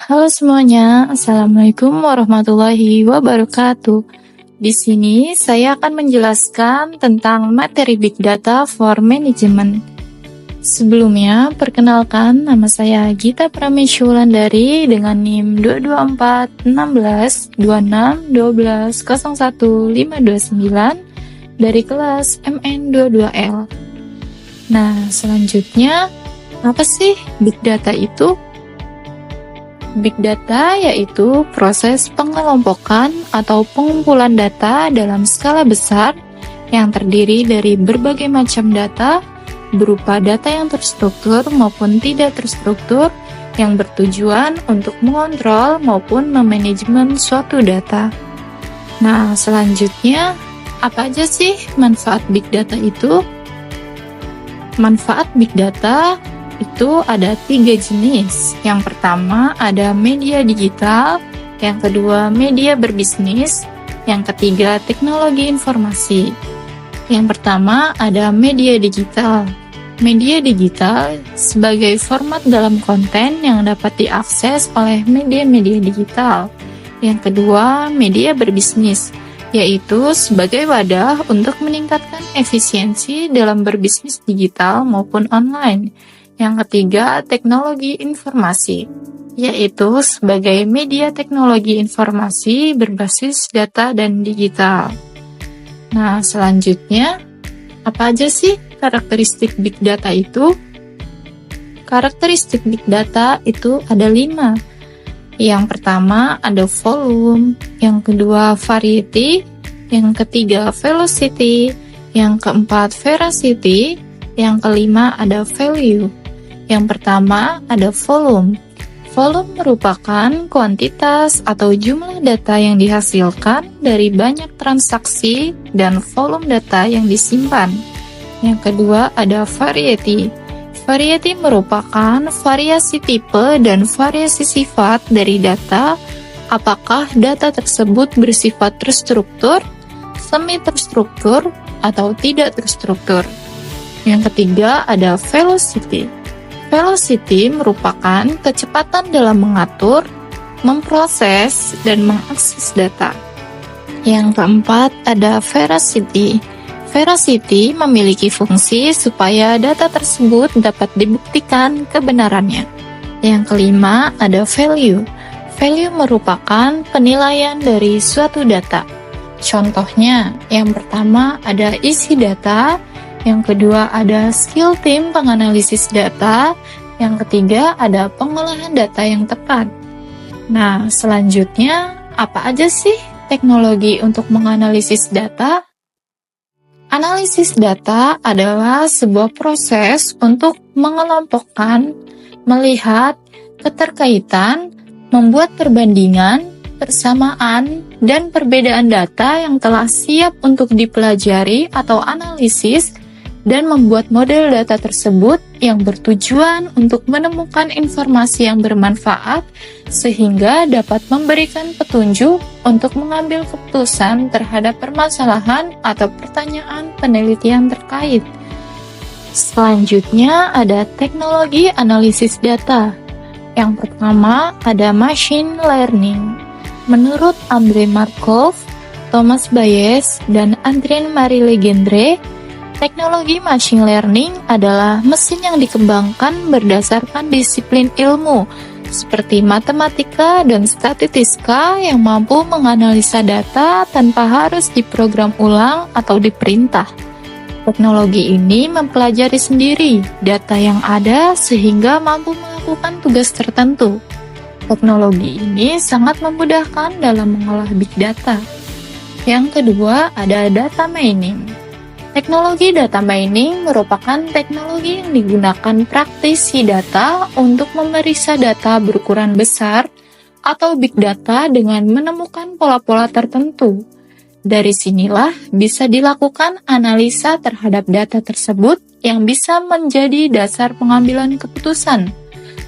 Halo semuanya, Assalamualaikum warahmatullahi wabarakatuh. Di sini saya akan menjelaskan tentang materi Big Data for Management. Sebelumnya, perkenalkan nama saya Gita Pramesya Wulandari dengan NIM 22416120159 dari kelas MN22L. Nah, selanjutnya, apa sih Big Data itu? Big Data yaitu proses pengelompokan atau pengumpulan data dalam skala besar yang terdiri dari berbagai macam data berupa data yang terstruktur maupun tidak terstruktur yang bertujuan untuk mengontrol maupun memanajemen suatu data. Nah, selanjutnya, apa aja sih manfaat Big Data itu? Manfaat Big Data itu ada 3 jenis. Yang pertama ada media digital, yang kedua media berbisnis, yang ketiga teknologi informasi. Yang pertama ada media digital. Media digital sebagai format dalam konten yang dapat diakses oleh media-media digital. Yang kedua media berbisnis, yaitu sebagai wadah untuk meningkatkan efisiensi dalam berbisnis digital maupun online. Yang ketiga, teknologi informasi, yaitu sebagai media teknologi informasi berbasis data dan digital. Nah, selanjutnya, apa aja sih karakteristik Big Data itu? Karakteristik Big Data itu ada 5. Yang pertama ada volume, yang kedua variety, yang ketiga velocity, yang keempat veracity, yang kelima ada value. Yang pertama ada volume. Volume merupakan kuantitas atau jumlah data yang dihasilkan dari banyak transaksi dan volume data yang disimpan. Yang kedua ada variety. Variety merupakan variasi tipe dan variasi sifat dari data, apakah data tersebut bersifat terstruktur, semi terstruktur, atau tidak terstruktur. Yang ketiga ada velocity. Velocity merupakan kecepatan dalam mengatur, memproses, dan mengakses data. Yang keempat ada veracity. Veracity memiliki fungsi supaya data tersebut dapat dibuktikan kebenarannya. Yang kelima ada value. Value merupakan penilaian dari suatu data. Contohnya, yang pertama ada isi data, yang kedua ada skill tim penganalisis data, yang ketiga ada pengolahan data yang tepat. Nah, selanjutnya apa aja sih teknologi untuk menganalisis data? Analisis data adalah sebuah proses untuk mengelompokkan, melihat keterkaitan, membuat perbandingan, persamaan, dan perbedaan data yang telah siap untuk dipelajari atau analisis dan membuat model data tersebut yang bertujuan untuk menemukan informasi yang bermanfaat sehingga dapat memberikan petunjuk untuk mengambil keputusan terhadap permasalahan atau pertanyaan penelitian terkait. Selanjutnya ada teknologi analisis data. Yang pertama ada machine learning. Menurut Andrei Markov, Thomas Bayes, dan Andrien-Marie Legendre, teknologi machine learning adalah mesin yang dikembangkan berdasarkan disiplin ilmu seperti matematika dan statistika yang mampu menganalisa data tanpa harus diprogram ulang atau diperintah. Teknologi ini mempelajari sendiri data yang ada sehingga mampu melakukan tugas tertentu. Teknologi ini sangat memudahkan dalam mengolah big data. Yang kedua ada data mining. Teknologi data mining merupakan teknologi yang digunakan praktisi data untuk memeriksa data berukuran besar atau big data dengan menemukan pola-pola tertentu. Dari sinilah bisa dilakukan analisa terhadap data tersebut yang bisa menjadi dasar pengambilan keputusan.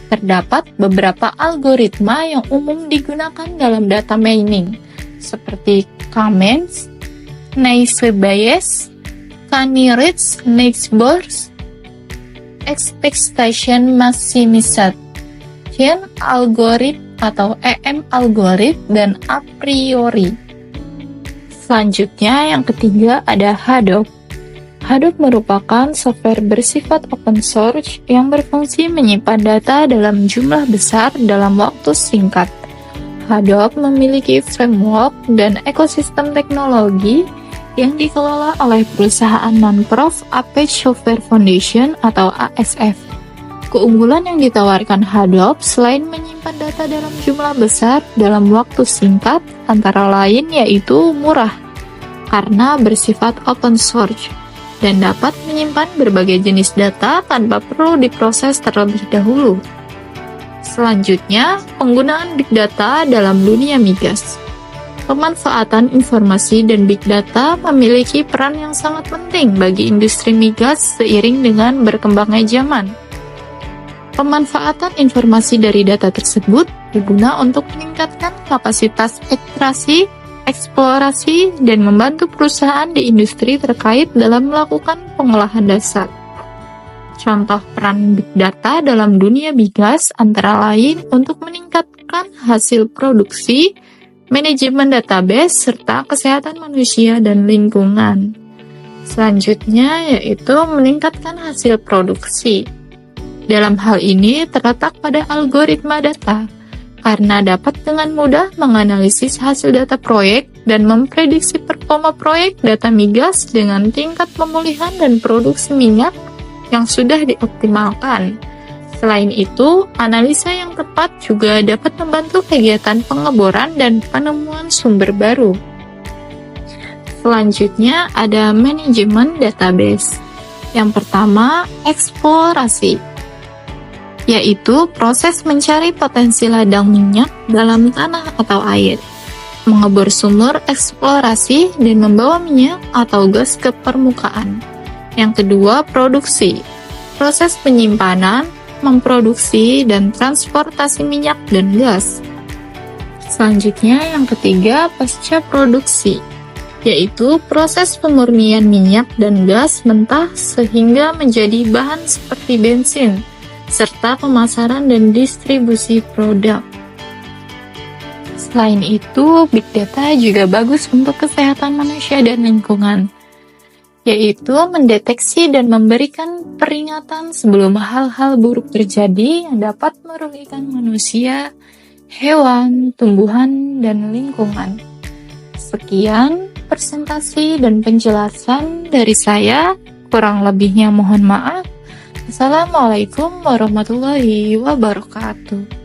Terdapat beberapa algoritma yang umum digunakan dalam data mining, seperti K-means, Naive Bayes, Caney-Ritz-Neighbors, Expectation Maximization. chain algorithm atau EM algorithm, dan a priori. Selanjutnya yang ketiga ada Hadoop. Hadoop merupakan software bersifat open source yang berfungsi menyimpan data dalam jumlah besar dalam waktu singkat. Hadoop memiliki framework dan ekosistem teknologi yang dikelola oleh perusahaan non-profit Apache Software Foundation atau ASF. Keunggulan yang ditawarkan Hadoop selain menyimpan data dalam jumlah besar dalam waktu singkat, antara lain yaitu murah, karena bersifat open source, dan dapat menyimpan berbagai jenis data tanpa perlu diproses terlebih dahulu. Selanjutnya, penggunaan Big Data dalam dunia migas. Pemanfaatan informasi dan Big Data memiliki peran yang sangat penting bagi industri migas seiring dengan berkembangnya zaman. Pemanfaatan informasi dari data tersebut berguna untuk meningkatkan kapasitas ekstraksi, eksplorasi, dan membantu perusahaan di industri terkait dalam melakukan pengolahan dasar. Contoh peran Big Data dalam dunia migas antara lain untuk meningkatkan hasil produksi, manajemen database, serta kesehatan manusia dan lingkungan. Selanjutnya yaitu meningkatkan hasil produksi. Dalam hal ini terletak pada algoritma data, karena dapat dengan mudah menganalisis hasil data proyek dan memprediksi performa proyek data migas dengan tingkat pemulihan dan produksi minyak yang sudah dioptimalkan. Selain itu, analisa yang tepat juga dapat membantu kegiatan pengeboran dan penemuan sumber baru. Selanjutnya ada manajemen database. Yang pertama, eksplorasi, yaitu proses mencari potensi ladang minyak dalam tanah atau air, mengebor sumur eksplorasi, dan membawa minyak atau gas ke permukaan. Yang kedua, produksi, proses penyimpanan, memproduksi, dan transportasi minyak dan gas. Selanjutnya yang ketiga, pasca produksi, yaitu proses pemurnian minyak dan gas mentah sehingga menjadi bahan seperti bensin, serta pemasaran dan distribusi produk. Selain itu, Big Data juga bagus untuk kesehatan manusia dan lingkungan, yaitu mendeteksi dan memberikan peringatan sebelum hal-hal buruk terjadi yang dapat merugikan manusia, hewan, tumbuhan, dan lingkungan. Sekian presentasi dan penjelasan dari saya, kurang lebihnya mohon maaf. Assalamualaikum warahmatullahi wabarakatuh.